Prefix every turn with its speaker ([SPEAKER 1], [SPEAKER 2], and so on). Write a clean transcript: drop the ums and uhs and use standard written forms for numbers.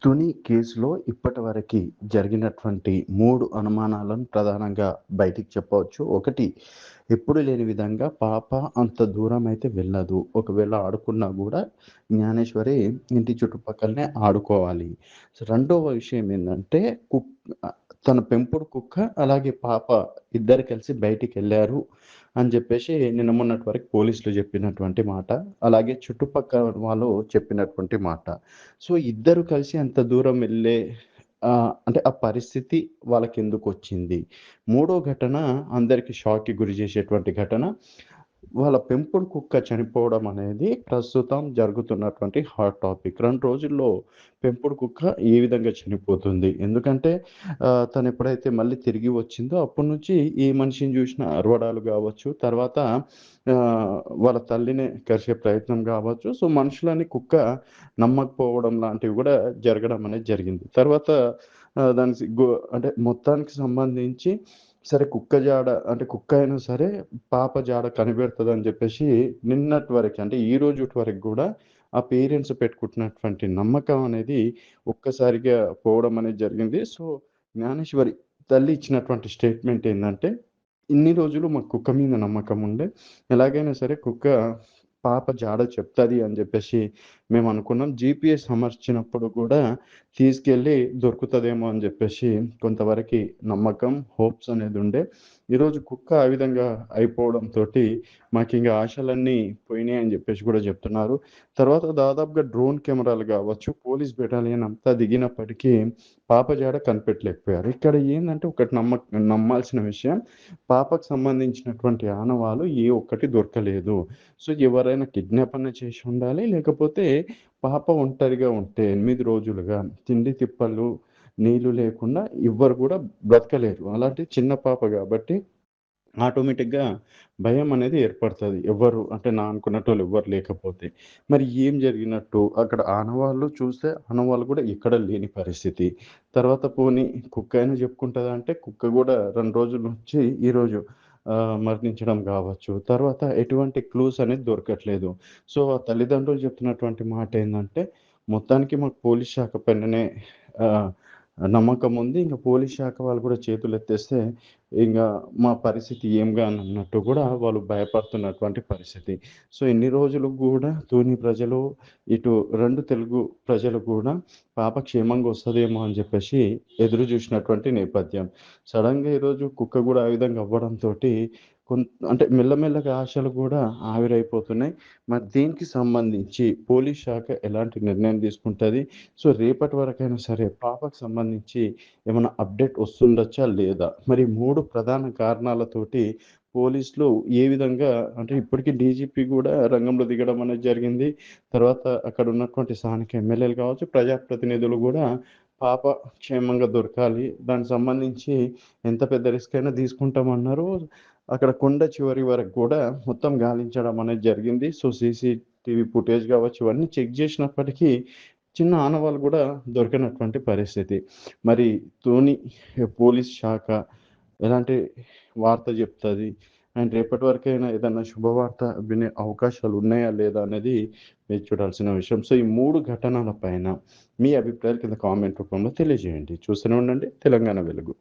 [SPEAKER 1] తుని కేసులో ఇప్పటివరకి జరిగినటువంటి 3 అనుమానాలను ప్రధానంగా బయటికి చెప్పవచ్చు. ఒకటి, ఎప్పుడు లేని విధంగా పాప అంత దూరమైతే వెళ్ళదు. ఒకవేళ ఆడుకున్నా గూడా జ్ఞానేశ్వరి ఇంటి చుట్టుపక్కలనే ఆడుకోవాలి. సో, రెండవ విషయం ఏందంటే తన పెంపుడు కుక్క అలాగే పాప ఇద్దరు కలిసి బయటికెళ్లారు అని జెప్పేసి నిన్న మొన్నటి వరకు పోలీసులు జెప్పినటువంటి మాట. అలాగే చుట్టుపక్కల వాళ్ళు చెప్పినటువంటి మాట. సో, ఇద్దరు కలిసి అంత దూరం వెళ్ళే అంటే ఆ పరిస్థితి వాళ్ళకెందుకొచ్చింది? మూడో ఘటన అందరికి షాక్‌కి గురి చేసేటువంటి ఘటన. వాళ్ళ పెంపుడు కుక్క చనిపోవడం అనేది ప్రస్తుతం జరుగుతున్నటువంటి హాట్ టాపిక్. 2 రోజుల్లో పెంపుడు కుక్క ఏ విధంగా చనిపోతుంది? ఎందుకంటే తనెప్పుడైతే మళ్ళీ తిరిగి వచ్చిందో అప్పటి నుంచి ఏ మనిషిని చూసినా అరవడాలు గావచ్చు, తర్వాత వాళ్ళ తల్లిని కరిసే ప్రయత్నం గావచ్చు. సో, మనుషులని కుక్క నమ్మకపోవడం లాంటివి గూడా జరగడం అనేది జరిగింది. తర్వాత దాని అంటే మొత్తానికి సంబంధించి సరే కుక్క జాడ అంటే కుక్క అయినా సరే పాప జాడ కనిపెడతదని జెప్పేసి నిన్నటి వరకి అంటే ఈ రోజుటి వరకు గూడా ఆ పేరెంట్స్ పెట్టుకుంటున్నటువంటి నమ్మకం అనేది ఒక్కసారిగా పోవడం అనేది జరిగింది. సో, జ్ఞానేశ్వరి తల్లి ఇచ్చినటువంటి స్టేట్‌మెంట్ ఏందంటే, "ఇన్ని రోజులు మాకు కుక్క మీద నమ్మకం ఉండే. ఎలాగైనా సరే కుక్క పాప జాడ చెప్తది" అని జెప్పేసి మేమనుకున్నాం. జీపీఎస్ అమర్చినప్పుడు గూడా తీసుకెళ్ళి దొరుకుతదేమో అని జెప్పేసి కొంతవరకి నమ్మకం, హోప్స్ అనేదుండే. ఈరోజు కుక్క ఆ విధంగా అయిపోవడంతోటి మాకింక ఆశలన్నీ పోయినాయి అని జెప్పేసి గూడా జెప్తున్నారు. తర్వాత దాదాపుగా డ్రోన్ కెమెరాలు గావచ్చు, పోలీస్ బెటాలియన్ అంతా దిగినప్పటికీ పాప జాడ కనిపెట్టలేకపోయారు. ఇక్కడ ఏందంటే ఒకటి నమ్మాల్సిన విషయం, పాపకు సంబంధించినటువంటి ఆనవాలు ఏ ఒక్కటి దొరకలేదు. సో, ఎవరైనా కిడ్నాప్ అన్నా చేసి ఉండాలి. లేకపోతే పాప ఒంటరిగా ఉంటే 8 రోజులుగా తిండి తిప్పలు, నీళ్లు లేకుండా ఎవ్వరు గూడా బ్రతకలేరు. అలాంటిది చిన్న పాప గాబట్టి ఆటోమేటిక్‌గా భయం అనేది ఏర్పడతది. ఎవ్వరు అంటే నా అనుకున్నటోళ్ళు ఎవ్వరు లేకపోతే. మరి ఏం జరిగినట్టు? అక్కడ ఆనవాళ్ళు చూస్తే ఆనవాళ్ళు గూడా ఎక్కడ లేని పరిస్థితి. తర్వాత పోనీ కుక్కయినా చెప్పుకుంటదంటే కుక్క గూడా 2 రోజుల నుంచి ఈరోజు మరణించడం గావచ్చు. తర్వాత ఎటువంటి క్లూస్ అనేది దొరకట్లేదు. సో, ఆ తల్లిదండ్రులు చెప్తున్నటువంటి మాటేందంటే, మొత్తానికి మాకు పోలీస్ శాఖ పైననే ఆహ్, నమ్మకముంది. ఇంక పోలీస్ శాఖ వాళ్ళు గూడా చేతులెత్తేస్తే ఇంగ మా పరిస్థితి ఏం గానన్నట్టు గూడా వాళ్ళు భయపడుతున్నటువంటి పరిస్థితి. సో, ఇన్ని రోజులు గూడా తూని ప్రజలు, ఇటు 2 తెలుగు ప్రజలు కూడా పాప క్షేమంగా వస్తదేమో అని జెప్పేసి ఎదురు జూసినటువంటి నేపథ్యం. సడెన్‌గా ఈరోజు కుక్క గూడా ఆ విధంగా అవ్వడంతోటి అంటే మెల్లమెల్లగా ఆశలు గూడా ఆవిరైపోతున్నాయి. మరి దీనికి సంబంధించి పోలీస్ శాఖ ఎలాంటి నిర్ణయం తీసుకుంటది? సో, రేపటి వరకైనా సరే పాపకు సంబంధించి ఏమన్నా అప్‌డేట్ వస్తుండొచ్చా? లేదా? మరి 3 ప్రధాన కారణాలతోటి పోలీసులు ఏ విధంగా అంటే ఇప్పటికి డీజీపీ గూడా రంగంలో దిగడం అనేది జరిగింది. తర్వాత అక్కడ ఉన్నటువంటి స్థానిక ఎమ్మెల్యేలు కావచ్చు, ప్రజాప్రతినిధులు గూడా పాప క్షేమంగా దొరకాలి. దానికి సంబంధించి ఎంత పెద్ద రిస్క్ అయినా తీసుకుంటామన్నారు. అక్కడ కొండ చివరి వరకు గూడా మొత్తం గాలించడం అనేది జరిగింది. సో, సీసీటీవీ ఫుటేజ్ గావచ్చు, ఇవన్నీ చెక్ జేసినప్పటికీ చిన్న ఆనవాళ్ళు గూడా దొరకనటువంటి పరిస్థితి. మరి తుని పోలీస్ శాఖ ఎలాంటి వార్త జెప్తది? అండ్ రేపటి వరకైనా ఏదన్నా శుభవార్త వినే అవకాశాలున్నాయా? లేదా? అనేది వేచి చూడాల్సిన విషయం. సో, ఈ 3 ఘటనల పైన మీ అభిప్రాయాలు కింద కామెంట్ రూపంలో తెలియజేయండి. చూస్తూనే ఉండండి తెలంగాణ వెలుగు.